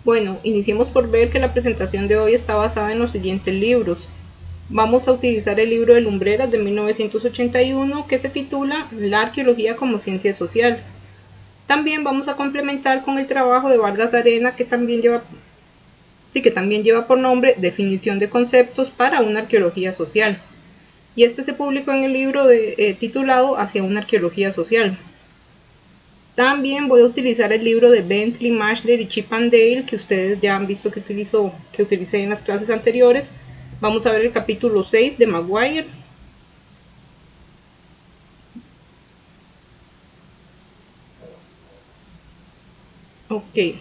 Bueno, iniciemos por ver que la presentación de hoy está basada en los siguientes libros. Vamos a utilizar el libro de Lumbreras de 1981 que se titula La arqueología como ciencia social. También vamos a complementar con el trabajo de Vargas Arena que también lleva por nombre Definición de conceptos para una arqueología social. Y este se publicó en el libro titulado Hacia una arqueología social. También voy a utilizar el libro de Bentley, Mashler y Chip and Dale que ustedes ya han visto que utilicé en las clases anteriores. Vamos a ver el capítulo 6 de Maguire. Ok.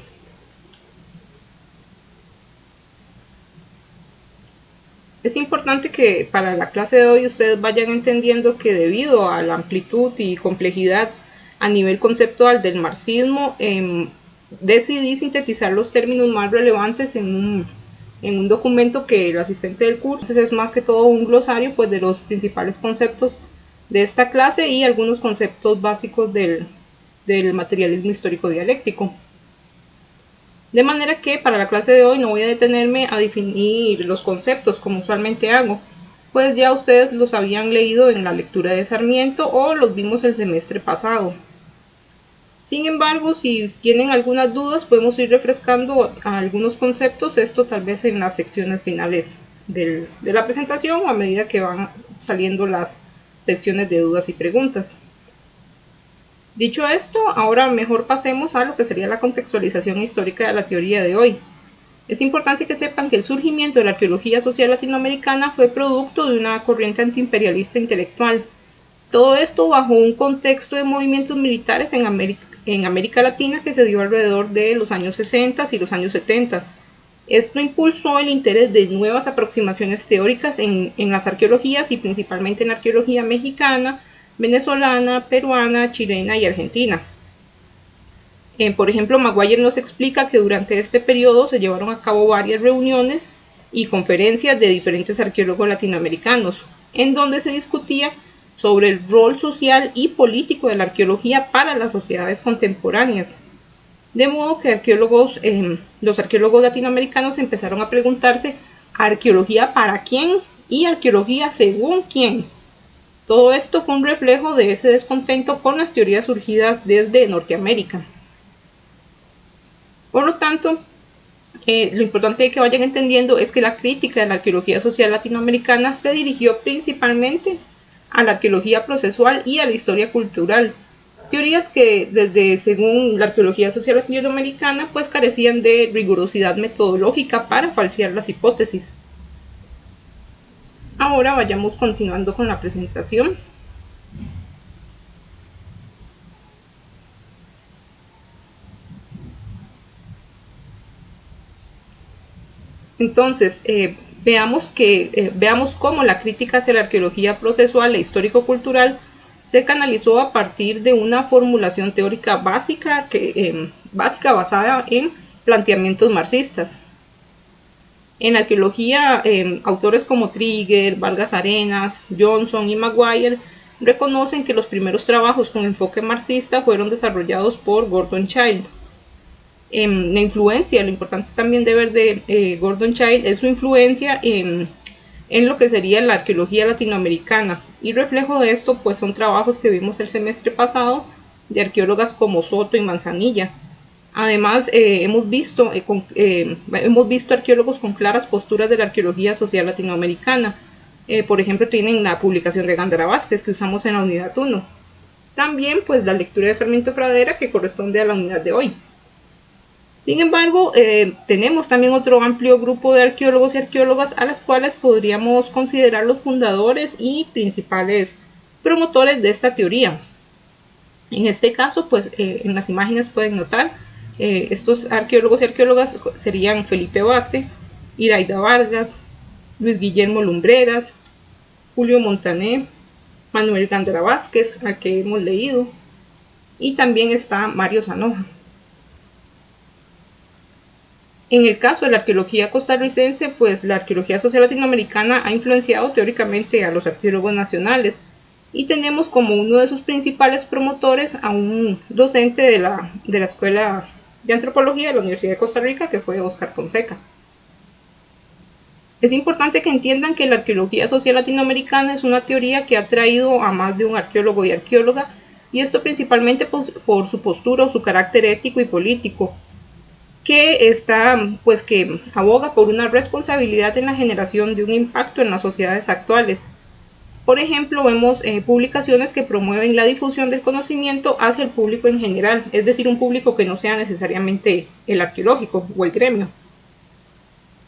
Es importante que para la clase de hoy ustedes vayan entendiendo que debido a la amplitud y complejidad a nivel conceptual del marxismo, decidí sintetizar los términos más relevantes en un documento que el asistente del curso. Entonces es más que todo un glosario pues, de los principales conceptos de esta clase y algunos conceptos básicos del materialismo histórico dialéctico. De manera que para la clase de hoy no voy a detenerme a definir los conceptos como usualmente hago, pues ya ustedes los habían leído en la lectura de Sarmiento o los vimos el semestre pasado. Sin embargo, si tienen algunas dudas, podemos ir refrescando algunos conceptos, esto tal vez en las secciones finales de la presentación o a medida que van saliendo las secciones de dudas y preguntas. Dicho esto, ahora mejor pasemos a lo que sería la contextualización histórica de la teoría de hoy. Es importante que sepan que el surgimiento de la arqueología social latinoamericana fue producto de una corriente antiimperialista intelectual. Todo esto bajo un contexto de movimientos militares en América Latina que se dio alrededor de los años 60 y los años 70. Esto impulsó el interés de nuevas aproximaciones teóricas en las arqueologías y principalmente en la arqueología mexicana, venezolana, peruana, chilena y argentina. Por ejemplo, Maguire nos explica que durante este periodo se llevaron a cabo varias reuniones y conferencias de diferentes arqueólogos latinoamericanos, en donde se discutía sobre el rol social y político de la arqueología para las sociedades contemporáneas. De modo que los arqueólogos latinoamericanos empezaron a preguntarse arqueología para quién y arqueología según quién. Todo esto fue un reflejo de ese descontento con las teorías surgidas desde Norteamérica. Por lo tanto, lo importante que vayan entendiendo es que la crítica de la arqueología social latinoamericana se dirigió principalmente a la arqueología procesual y a la historia cultural, teorías que según la arqueología social latinoamericana pues carecían de rigurosidad metodológica para falsear las hipótesis. Ahora vayamos continuando con la presentación. Entonces, veamos cómo la crítica hacia la arqueología procesual e histórico-cultural se canalizó a partir de una formulación teórica básica basada en planteamientos marxistas. En la arqueología, autores como Trigger, Vargas Arenas, Johnson y Maguire reconocen que los primeros trabajos con enfoque marxista fueron desarrollados por Gordon Childe. La influencia, lo importante también de ver de Gordon Childe es su influencia en lo que sería la arqueología latinoamericana, y reflejo de esto pues son trabajos que vimos el semestre pasado de arqueólogas como Soto y Manzanilla. Además, hemos visto arqueólogos con claras posturas de la arqueología social latinoamericana. Por ejemplo, tienen la publicación de Gándara Vázquez que usamos en la unidad 1. También pues la lectura de Sarmiento Pradera que corresponde a la unidad de hoy. Sin embargo, tenemos también otro amplio grupo de arqueólogos y arqueólogas a las cuales podríamos considerar los fundadores y principales promotores de esta teoría. En este caso, pues en las imágenes pueden notar, estos arqueólogos y arqueólogas serían Felipe Bate, Iraida Vargas, Luis Guillermo Lumbreras, Julio Montané, Manuel Gándara Vázquez, al que hemos leído, y también está Mario Zanoja. En el caso de la arqueología costarricense, pues la arqueología social latinoamericana ha influenciado teóricamente a los arqueólogos nacionales y tenemos como uno de sus principales promotores a un docente de la escuela de Antropología de la Universidad de Costa Rica, que fue Oscar Fonseca. Es importante que entiendan que la arqueología social latinoamericana es una teoría que ha traído a más de un arqueólogo y arqueóloga, y esto principalmente por su postura o su carácter ético y político, que aboga por una responsabilidad en la generación de un impacto en las sociedades actuales. Por ejemplo, vemos publicaciones que promueven la difusión del conocimiento hacia el público en general, es decir, un público que no sea necesariamente el arqueológico o el gremio.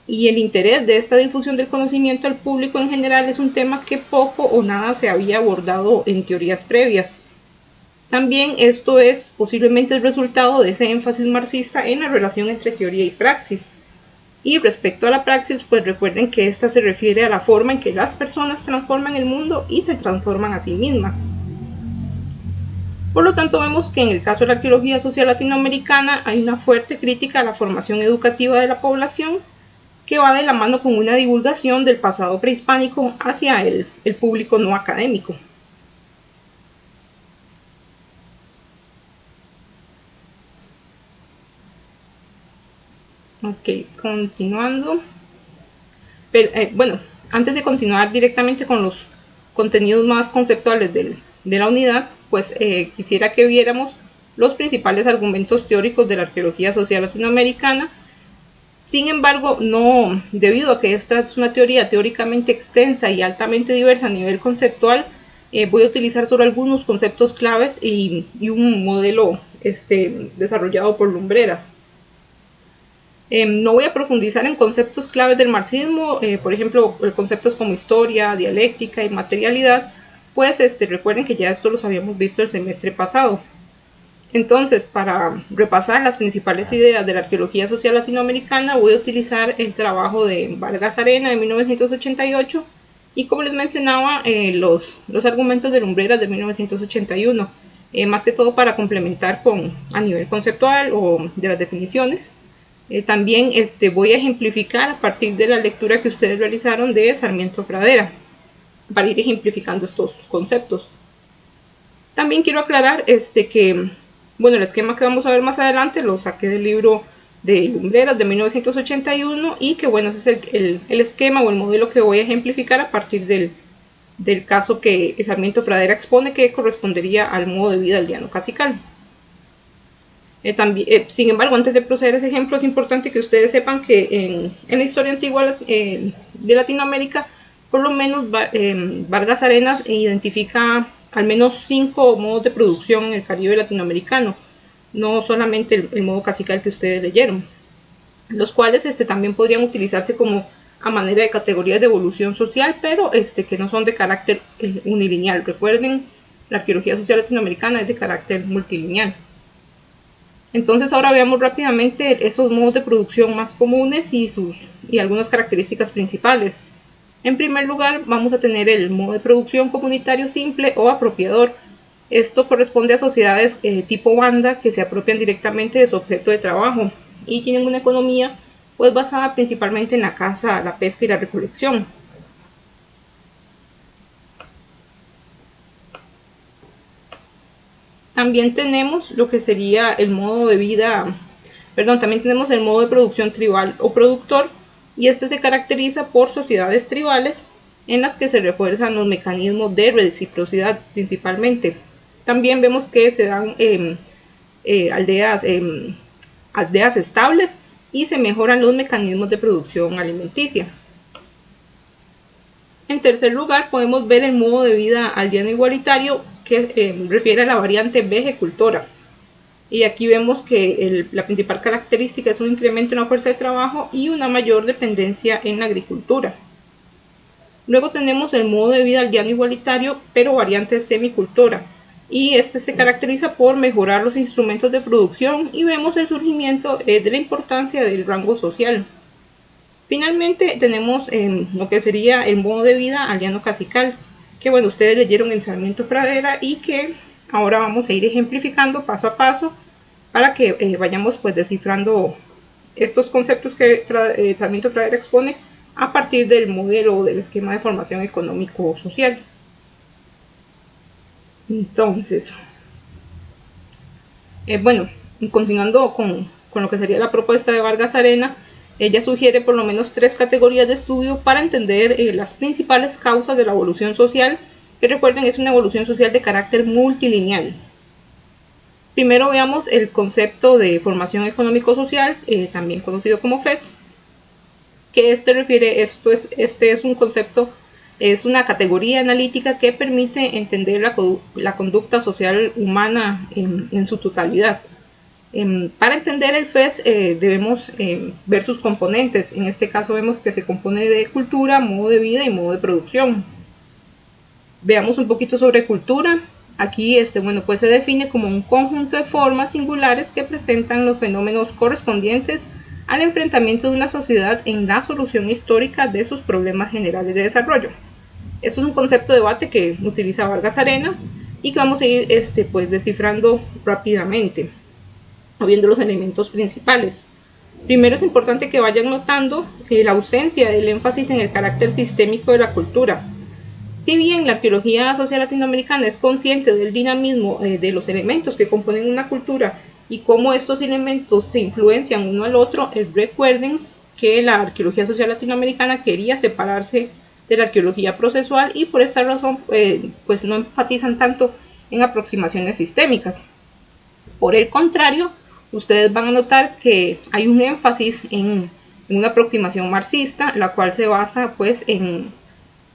Y el interés de esta difusión del conocimiento al público en general es un tema que poco o nada se había abordado en teorías previas. También esto es posiblemente el resultado de ese énfasis marxista en la relación entre teoría y praxis. Y respecto a la praxis, pues recuerden que esta se refiere a la forma en que las personas transforman el mundo y se transforman a sí mismas. Por lo tanto, vemos que en el caso de la arqueología social latinoamericana hay una fuerte crítica a la formación educativa de la población, que va de la mano con una divulgación del pasado prehispánico hacia el público no académico. Ok, continuando. Pero, bueno, antes de continuar directamente con los contenidos más conceptuales de la unidad, pues quisiera que viéramos los principales argumentos teóricos de la arqueología social latinoamericana. Sin embargo, no, debido a que esta es una teoría teóricamente extensa y altamente diversa a nivel conceptual, voy a utilizar solo algunos conceptos claves y un modelo desarrollado por Lumbreras. No voy a profundizar en conceptos claves del marxismo, por ejemplo, conceptos como historia, dialéctica y materialidad, pues recuerden que ya esto los habíamos visto el semestre pasado. Entonces, para repasar las principales ideas de la arqueología social latinoamericana, voy a utilizar el trabajo de Vargas Arena de 1988 y, como les mencionaba, los argumentos de Lumbreras de 1981, más que todo para complementar a nivel conceptual o de las definiciones. También voy a ejemplificar a partir de la lectura que ustedes realizaron de Sarmiento Pradera, para ir ejemplificando estos conceptos. También quiero aclarar que, bueno, el esquema que vamos a ver más adelante lo saqué del libro de Lumbreras de 1981 y que, bueno, ese es el esquema o el modelo que voy a ejemplificar a partir del caso que Sarmiento Pradera expone, que correspondería al modo de vida aldeano cacical. Sin embargo, antes de proceder a ese ejemplo, es importante que ustedes sepan que en la historia antigua de Latinoamérica, por lo menos Vargas Arenas identifica al menos 5 modos de producción en el Caribe latinoamericano, no solamente el modo cacical que ustedes leyeron, los cuales también podrían utilizarse como a manera de categorías de evolución social, pero que no son de carácter unilineal. Recuerden, la arqueología social latinoamericana es de carácter multilineal. Entonces ahora veamos rápidamente esos modos de producción más comunes y algunas características principales. En primer lugar, vamos a tener el modo de producción comunitario simple o apropiador. Esto corresponde a sociedades tipo banda que se apropian directamente de su objeto de trabajo y tienen una economía pues basada principalmente en la caza, la pesca y la recolección. También tenemos lo que sería el modo de vida, también tenemos el modo de producción tribal o productor, y este se caracteriza por sociedades tribales en las que se refuerzan los mecanismos de reciprocidad principalmente. También vemos que se dan aldeas estables y se mejoran los mecanismos de producción alimenticia. En tercer lugar, podemos ver el modo de vida aldeano igualitario, que refiere a la variante vejecultora. Y aquí vemos que la principal característica es un incremento en la fuerza de trabajo y una mayor dependencia en la agricultura. Luego tenemos el modo de vida aldeano igualitario, pero variante semicultora. Y este se caracteriza por mejorar los instrumentos de producción y vemos el surgimiento de la importancia del rango social. Finalmente tenemos lo que sería el modo de vida aldeano cacical, que bueno, ustedes leyeron en Sarmiento Pradera y que ahora vamos a ir ejemplificando paso a paso para que vayamos pues descifrando estos conceptos que Sarmiento Pradera expone a partir del modelo o del esquema de formación económico-social. Entonces, bueno, continuando con con lo que sería la propuesta de Vargas Arena, ella sugiere por lo menos 3 categorías de estudio para entender las principales causas de la evolución social, que recuerden es una evolución social de carácter multilineal. Primero veamos el concepto de formación económico-social, también conocido como FES, que este es un concepto, es una categoría analítica que permite entender la conducta social humana en su totalidad. Para entender el FES debemos ver sus componentes. En este caso vemos que se compone de cultura, modo de vida y modo de producción. Veamos un poquito sobre cultura. Aquí pues se define como un conjunto de formas singulares que presentan los fenómenos correspondientes al enfrentamiento de una sociedad en la solución histórica de sus problemas generales de desarrollo. Esto es un concepto de debate que utiliza Vargas Arena y que vamos a ir pues descifrando rápidamente, viendo los elementos principales. Primero es importante que vayan notando la ausencia del énfasis en el carácter sistémico de la cultura. Si bien la arqueología social latinoamericana es consciente del dinamismo de los elementos que componen una cultura y cómo estos elementos se influencian uno al otro, recuerden que la arqueología social latinoamericana quería separarse de la arqueología procesual y por esta razón pues no enfatizan tanto en aproximaciones sistémicas. Por el contrario, ustedes van a notar que hay un énfasis en una aproximación marxista, la cual se basa pues en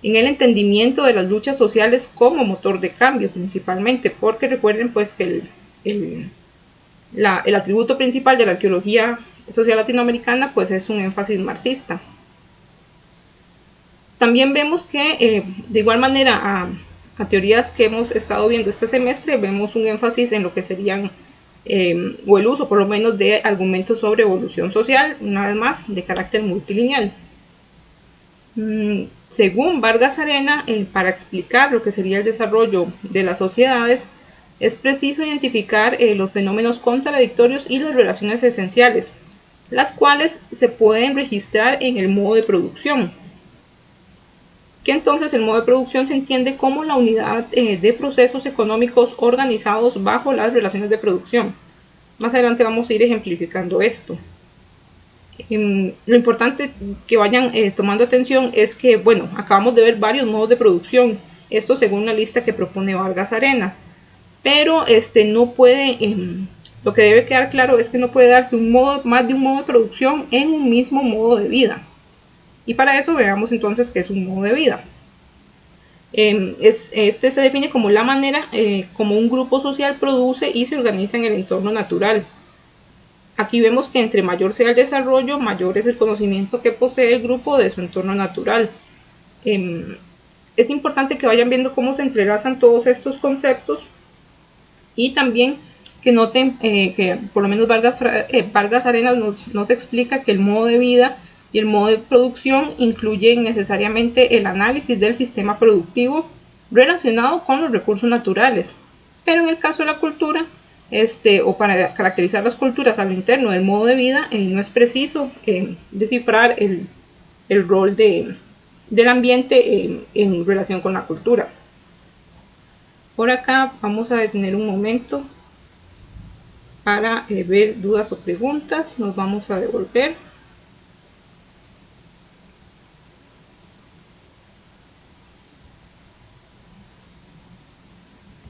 el entendimiento de las luchas sociales como motor de cambio principalmente, porque recuerden pues que el atributo principal de la arqueología social latinoamericana pues es un énfasis marxista. También vemos que de igual manera a teorías que hemos estado viendo este semestre, vemos un énfasis en lo que serían o el uso por lo menos de argumentos sobre evolución social, una vez más de carácter multilineal. Según Vargas Arena, para explicar lo que sería el desarrollo de las sociedades, es preciso identificar los fenómenos contradictorios y las relaciones esenciales, las cuales se pueden registrar en el modo de producción. Que entonces el modo de producción se entiende como la unidad de procesos económicos organizados bajo las relaciones de producción. Más adelante vamos a ir ejemplificando esto. Lo importante que vayan tomando atención es que, bueno, acabamos de ver varios modos de producción, esto según la lista que propone Vargas Arena, pero no puede, lo que debe quedar claro es que no puede darse más de un modo de producción en un mismo modo de vida. Y para eso veamos entonces qué es un modo de vida. Este se define como la manera como un grupo social produce y se organiza en el entorno natural. Aquí vemos que entre mayor sea el desarrollo, mayor es el conocimiento que posee el grupo de su entorno natural. Es importante que vayan viendo cómo se entrelazan todos estos conceptos y también que noten que por lo menos Vargas Arenas nos explica que el modo de vida y el modo de producción incluyen necesariamente el análisis del sistema productivo relacionado con los recursos naturales. Pero en el caso de la cultura, o para caracterizar las culturas a lo interno del modo de vida, no es preciso descifrar el rol del ambiente en relación con la cultura. Por acá vamos a detener un momento para ver dudas o preguntas. Nos vamos a devolver.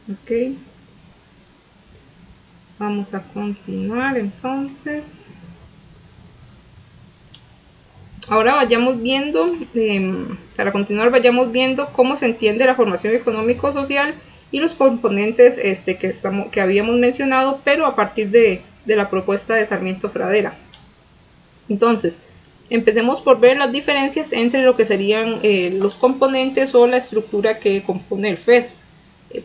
Ok. Vamos a continuar entonces. Ahora vayamos viendo, para continuar vayamos viendo cómo se entiende la formación económico-social y los componentes que habíamos mencionado, pero a partir de la propuesta de Sarmiento Pradera. Entonces, empecemos por ver las diferencias entre lo que serían los componentes o la estructura que compone el FES.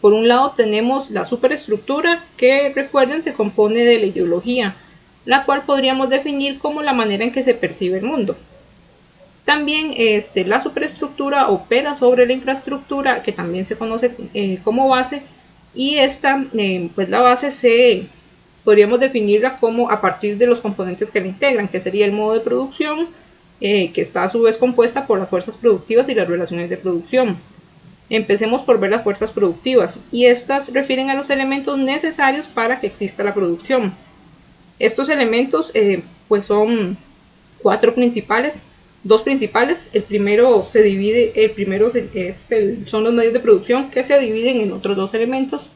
Por un lado tenemos la superestructura, que recuerden se compone de la ideología, la cual podríamos definir como la manera en que se percibe el mundo. También la superestructura opera sobre la infraestructura, que también se conoce como base, y pues la base podríamos definirla como a partir de los componentes que la integran, que sería el modo de producción, que está a su vez compuesta por las fuerzas productivas y las relaciones de producción. Empecemos por ver las fuerzas productivas, y estas refieren a los elementos necesarios para que exista la producción. Estos elementos pues son cuatro principales, dos principales. El primero se divide, son los medios de producción, que se dividen en otros dos elementos,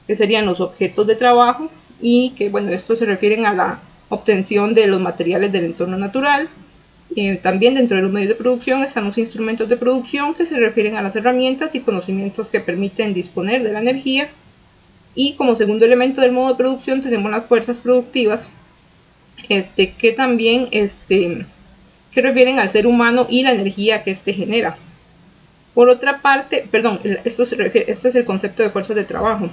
que serían los objetos de trabajo, y que bueno, estos se refieren a la obtención de los materiales del entorno natural. También dentro de los medios de producción están los instrumentos de producción, que se refieren a las herramientas y conocimientos que permiten disponer de la energía. Y como segundo elemento del modo de producción tenemos las fuerzas productivas, que también que refieren al ser humano y la energía que genera. Por otra parte, perdón, este es el concepto de fuerzas de trabajo.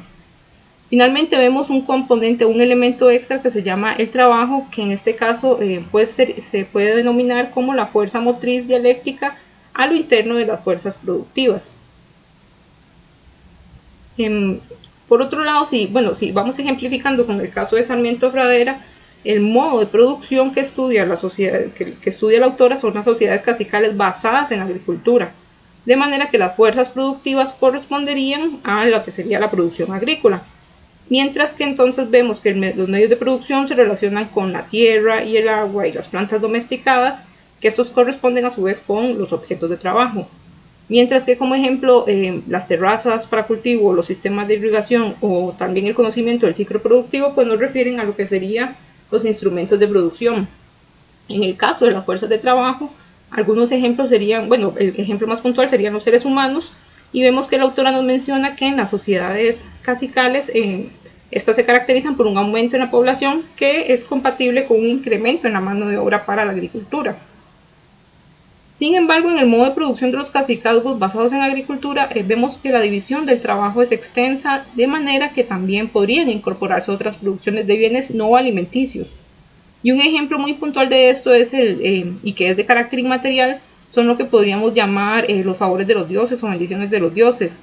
Finalmente vemos un componente, un elemento extra que se llama el trabajo, que en este caso se puede denominar como la fuerza motriz dialéctica a lo interno de las fuerzas productivas. Por otro lado, si vamos ejemplificando con el caso de Sarmiento Pradera, el modo de producción que estudia la autora son las sociedades cacicales basadas en la agricultura, de manera que las fuerzas productivas corresponderían a lo que sería la producción agrícola, mientras que entonces vemos que los medios de producción se relacionan con la tierra y el agua y las plantas domesticadas, que estos corresponden a su vez con los objetos de trabajo. Mientras que como ejemplo las terrazas para cultivo, los sistemas de irrigación o también el conocimiento del ciclo productivo pues nos refieren a lo que serían los instrumentos de producción. En el caso de las fuerzas de trabajo, algunos ejemplos serían, bueno, el ejemplo más puntual serían los seres humanos, y vemos que la autora nos menciona que en las sociedades cacicales estas se caracterizan por un aumento en la población que es compatible con un incremento en la mano de obra para la agricultura. Sin embargo, en el modo de producción de los cacicazgos basados en agricultura, vemos que la división del trabajo es extensa, de manera que también podrían incorporarse otras producciones de bienes no alimenticios. Y un ejemplo muy puntual de esto es y que es de carácter inmaterial, son lo que podríamos llamar los favores de los dioses o bendiciones de los dioses.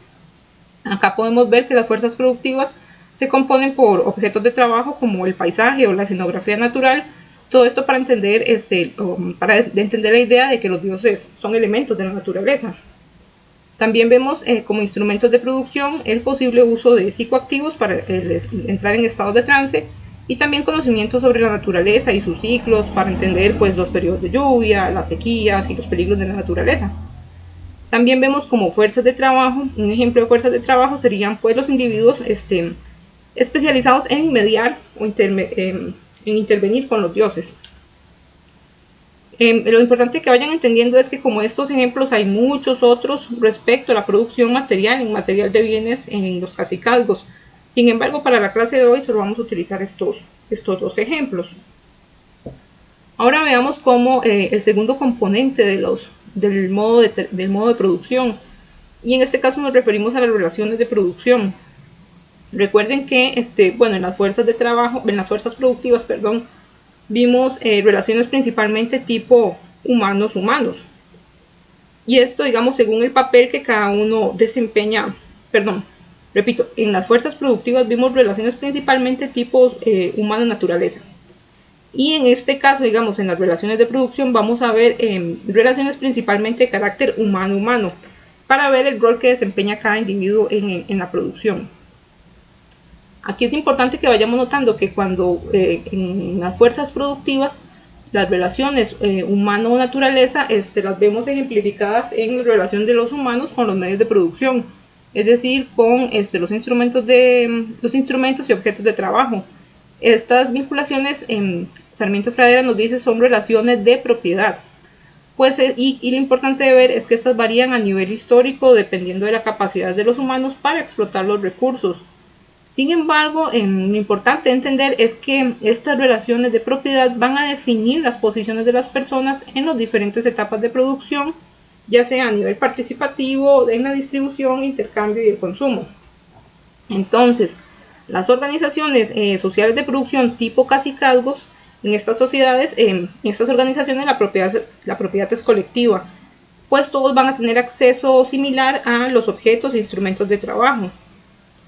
Acá podemos ver que las fuerzas productivas se componen por objetos de trabajo como el paisaje o la escenografía natural. Todo esto para entender, entender la idea de que los dioses son elementos de la naturaleza. También vemos como instrumentos de producción el posible uso de psicoactivos para entrar en estados de trance, y también conocimientos sobre la naturaleza y sus ciclos para entender pues los periodos de lluvia, las sequías y los peligros de la naturaleza. También vemos como fuerzas de trabajo, un ejemplo de fuerzas de trabajo serían pues los individuos especializados en mediar o en intervenir con los dioses. Lo importante que vayan entendiendo es que como estos ejemplos hay muchos otros respecto a la producción material de bienes en los cacicazgos. Sin embargo, para la clase de hoy solo vamos a utilizar estos dos ejemplos. Ahora veamos cómo el segundo componente del modo de producción, y en este caso nos referimos a las relaciones de producción. Recuerden que en las fuerzas de trabajo, en las fuerzas productivas, vimos relaciones principalmente tipo humanos-humanos. Y esto, digamos, según el papel que cada uno desempeña, repito, en las fuerzas productivas vimos relaciones principalmente tipo humano-naturaleza. Y en este caso, digamos, en las relaciones de producción vamos a ver relaciones principalmente de carácter humano-humano, para ver el rol que desempeña cada individuo en la producción. Aquí es importante que vayamos notando que cuando en las fuerzas productivas las relaciones humano-naturaleza las vemos ejemplificadas en la relación de los humanos con los medios de producción, es decir, con los instrumentos y objetos de trabajo. Estas vinculaciones en Sarmiento Pradera nos dice son relaciones de propiedad. Y lo importante de ver es que estas varían a nivel histórico dependiendo de la capacidad de los humanos para explotar los recursos. Sin embargo, lo importante de entender es que estas relaciones de propiedad van a definir las posiciones de las personas en las diferentes etapas de producción, ya sea a nivel participativo, en la distribución, intercambio y el consumo. Entonces, las organizaciones sociales de producción tipo cacicazgos, en estas sociedades, en estas organizaciones la propiedad es colectiva, pues todos van a tener acceso similar a los objetos e instrumentos de trabajo.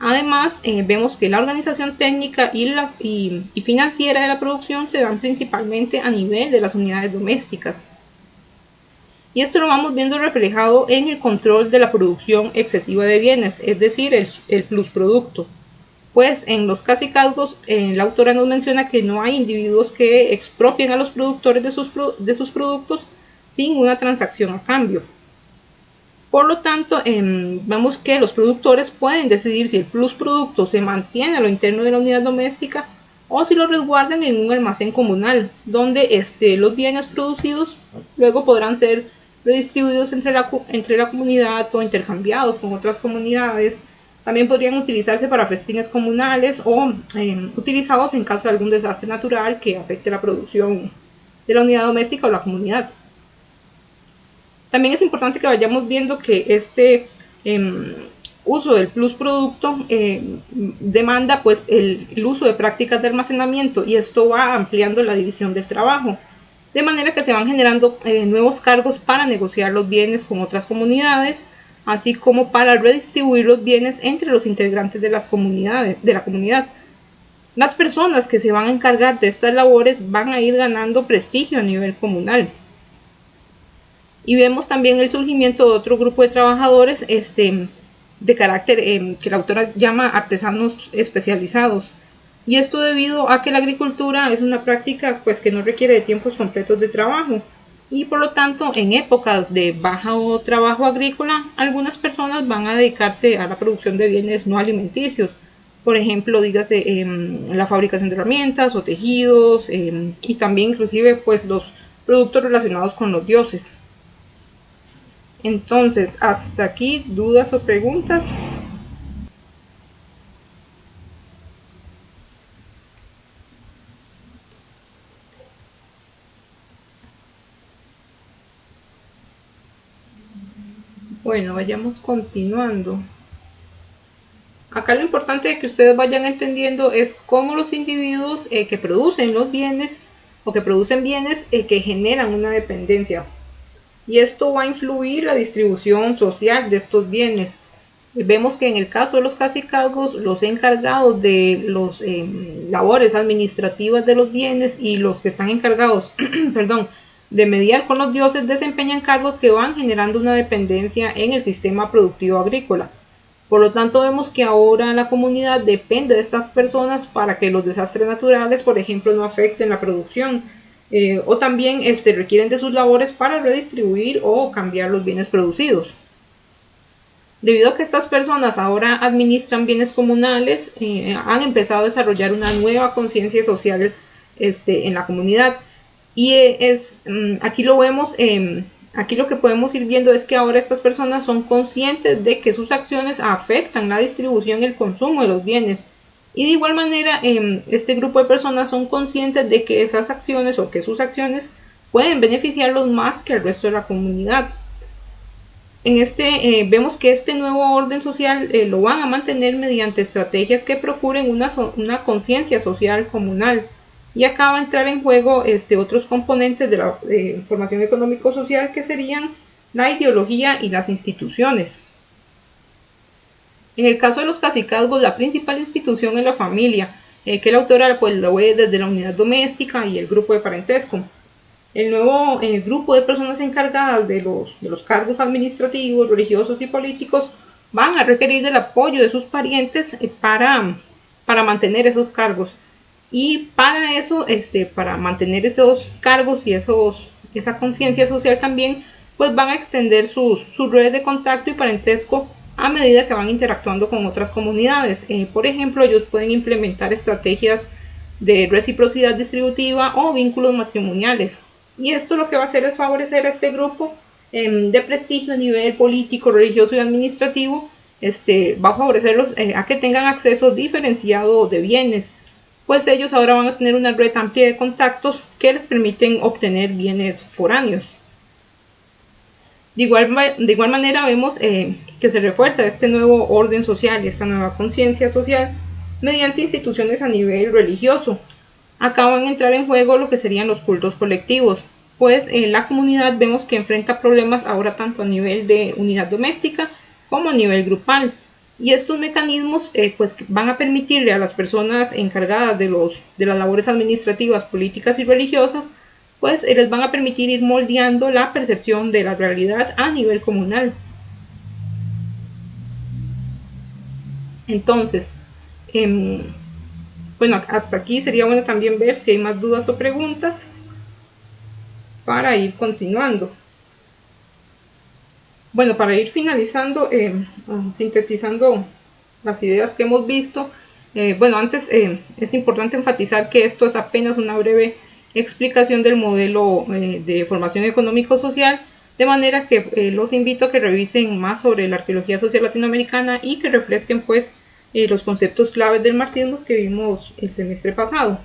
Además, vemos que la organización técnica y financiera de la producción se dan principalmente a nivel de las unidades domésticas. Y esto lo vamos viendo reflejado en el control de la producción excesiva de bienes, es decir, el plusproducto. Pues en los cacicazgos la autora nos menciona que no hay individuos que expropien a los productores de sus productos sin una transacción a cambio. Por lo tanto, vemos que los productores pueden decidir si el plusproducto se mantiene a lo interno de la unidad doméstica o si lo resguardan en un almacén comunal, donde los bienes producidos luego podrán ser redistribuidos entre la comunidad o intercambiados con otras comunidades. También podrían utilizarse para festines comunales o utilizados en caso de algún desastre natural que afecte la producción de la unidad doméstica o la comunidad. También es importante que vayamos viendo que uso del plusproducto demanda pues el uso de prácticas de almacenamiento, y esto va ampliando la división del trabajo, de manera que se van generando nuevos cargos para negociar los bienes con otras comunidades, así como para redistribuir los bienes entre los integrantes de la comunidad. Las personas que se van a encargar de estas labores van a ir ganando prestigio a nivel comunal. Y vemos también el surgimiento de otro grupo de trabajadores de carácter que la autora llama artesanos especializados. Y esto debido a que la agricultura es una práctica pues que no requiere de tiempos completos de trabajo. Y por lo tanto, en épocas de bajo trabajo agrícola, algunas personas van a dedicarse a la producción de bienes no alimenticios. Por ejemplo, dígase la fabricación de herramientas o tejidos, y también inclusive pues los productos relacionados con los dioses. Entonces, hasta aquí, ¿dudas o preguntas? Bueno, vayamos continuando. Acá lo importante que ustedes vayan entendiendo es cómo los individuos que producen los bienes o que producen bienes que generan una dependencia. Y esto va a influir la distribución social de estos bienes. Vemos que en el caso de los cacicazgos, los encargados de las labores administrativas de los bienes y los que están encargados perdón, de mediar con los dioses desempeñan cargos que van generando una dependencia en el sistema productivo agrícola. Por lo tanto, vemos que ahora la comunidad depende de estas personas para que los desastres naturales, por ejemplo, no afecten la producción. O también requieren de sus labores para redistribuir o cambiar los bienes producidos. Debido a que estas personas ahora administran bienes comunales, han empezado a desarrollar una nueva conciencia social en la comunidad. Y aquí lo vemos, aquí lo que podemos ir viendo es que ahora estas personas son conscientes de que sus acciones afectan la distribución y el consumo de los bienes. Y de igual manera, este grupo de personas son conscientes de que esas acciones o que sus acciones pueden beneficiarlos más que al resto de la comunidad. Vemos que este nuevo orden social lo van a mantener mediante estrategias que procuren una conciencia social comunal. Y acá va a entrar en juego otros componentes de la formación económico-social, que serían la ideología y las instituciones. En el caso de los cacicazgos, la principal institución es la familia, que la autora pues lo ve desde la unidad doméstica y el grupo de parentesco. El nuevo grupo de personas encargadas de los cargos administrativos, religiosos y políticos van a requerir del apoyo de sus parientes para mantener esos cargos. Y para eso, para mantener esos cargos y esa conciencia social también, pues van a extender sus redes de contacto y parentesco a medida que van interactuando con otras comunidades. Por ejemplo, ellos pueden implementar estrategias de reciprocidad distributiva o vínculos matrimoniales. Y esto lo que va a hacer es favorecer a este grupo de prestigio a nivel político, religioso y administrativo. Va a favorecerlos a que tengan acceso diferenciado de bienes, pues ellos ahora van a tener una red amplia de contactos que les permiten obtener bienes foráneos. De igual manera vemos que se refuerza este nuevo orden social y esta nueva conciencia social mediante instituciones a nivel religioso. Acá van a entrar en juego lo que serían los cultos colectivos, pues la comunidad vemos que enfrenta problemas ahora tanto a nivel de unidad doméstica como a nivel grupal. Y estos mecanismos pues van a permitirle a las personas encargadas de las labores administrativas, políticas y religiosas, pues les van a permitir ir moldeando la percepción de la realidad a nivel comunal. Entonces, Bueno, hasta aquí sería bueno también ver si hay más dudas o preguntas para ir continuando. Bueno, para ir finalizando, sintetizando las ideas que hemos visto, bueno, antes es importante enfatizar que esto es apenas una breve explicación del modelo de formación económico-social, de manera que los invito a que revisen más sobre la arqueología social latinoamericana y que refresquen pues los conceptos claves del marxismo que vimos el semestre pasado.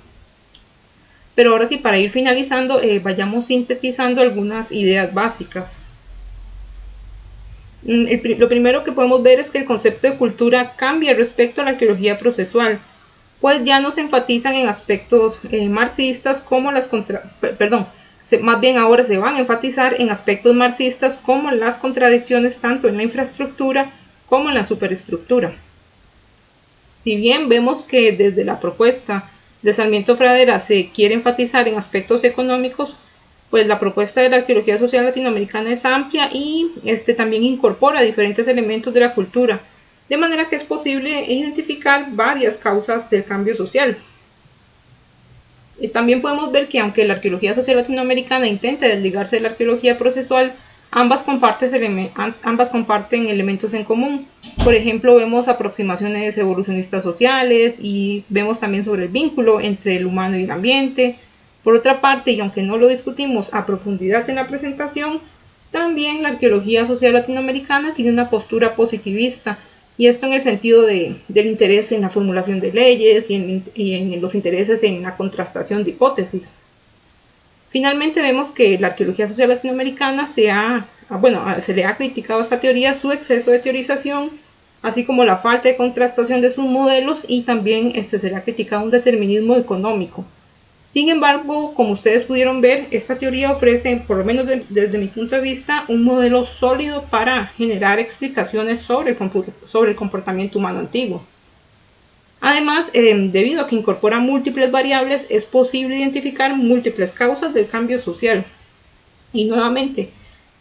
Pero ahora sí, para ir finalizando, vayamos sintetizando algunas ideas básicas. Lo primero que podemos ver es que el concepto de cultura cambia respecto a la arqueología procesual, pues ya no se enfatizan en aspectos marxistas como más bien ahora se van a enfatizar en aspectos marxistas como las contradicciones tanto en la infraestructura como en la superestructura. Si bien vemos que desde la propuesta de Sarmiento Pradera se quiere enfatizar en aspectos económicos, pues la propuesta de la arqueología social latinoamericana es amplia y también incorpora diferentes elementos de la cultura, de manera que es posible identificar varias causas del cambio social. También podemos ver que aunque la arqueología social latinoamericana intenta desligarse de la arqueología procesual, ambas comparten elementos en común. Por ejemplo, vemos aproximaciones evolucionistas sociales y vemos también sobre el vínculo entre el humano y el ambiente. Por otra parte, y aunque no lo discutimos a profundidad en la presentación, también la arqueología social latinoamericana tiene una postura positivista, y esto en el sentido del interés en la formulación de leyes y en los intereses en la contrastación de hipótesis. Finalmente vemos que la arqueología social latinoamericana se le ha criticado a esta teoría su exceso de teorización, así como la falta de contrastación de sus modelos, y también se le ha criticado un determinismo económico. Sin embargo, como ustedes pudieron ver, esta teoría ofrece, por lo menos desde mi punto de vista, un modelo sólido para generar explicaciones sobre el comportamiento humano antiguo. Además, debido a que incorpora múltiples variables, es posible identificar múltiples causas del cambio social. Y nuevamente,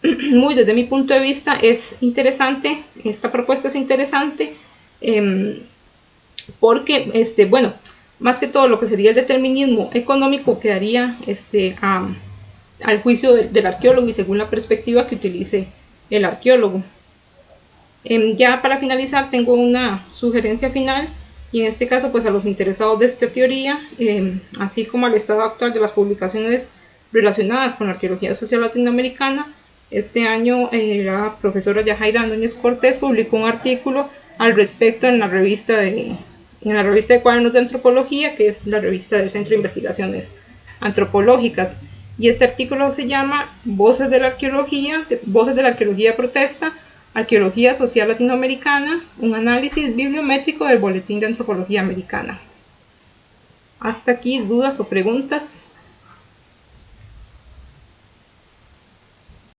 muy desde mi punto de vista, es interesante, esta propuesta es interesante, porque, bueno, más que todo lo que sería el determinismo económico quedaría al juicio del arqueólogo y según la perspectiva que utilice el arqueólogo. Ya para finalizar tengo una sugerencia final, y en este caso pues a los interesados de esta teoría, así como al estado actual de las publicaciones relacionadas con la arqueología social latinoamericana, este año la profesora Yajaira Núñez Cortés publicó un artículo al respecto en la revista de Cuadernos de Antropología, que es la revista del Centro de Investigaciones Antropológicas, y este artículo se llama Voces de la Arqueología Protesta, Arqueología Social Latinoamericana, un análisis bibliométrico del Boletín de Antropología Americana. Hasta aquí, ¿dudas o preguntas?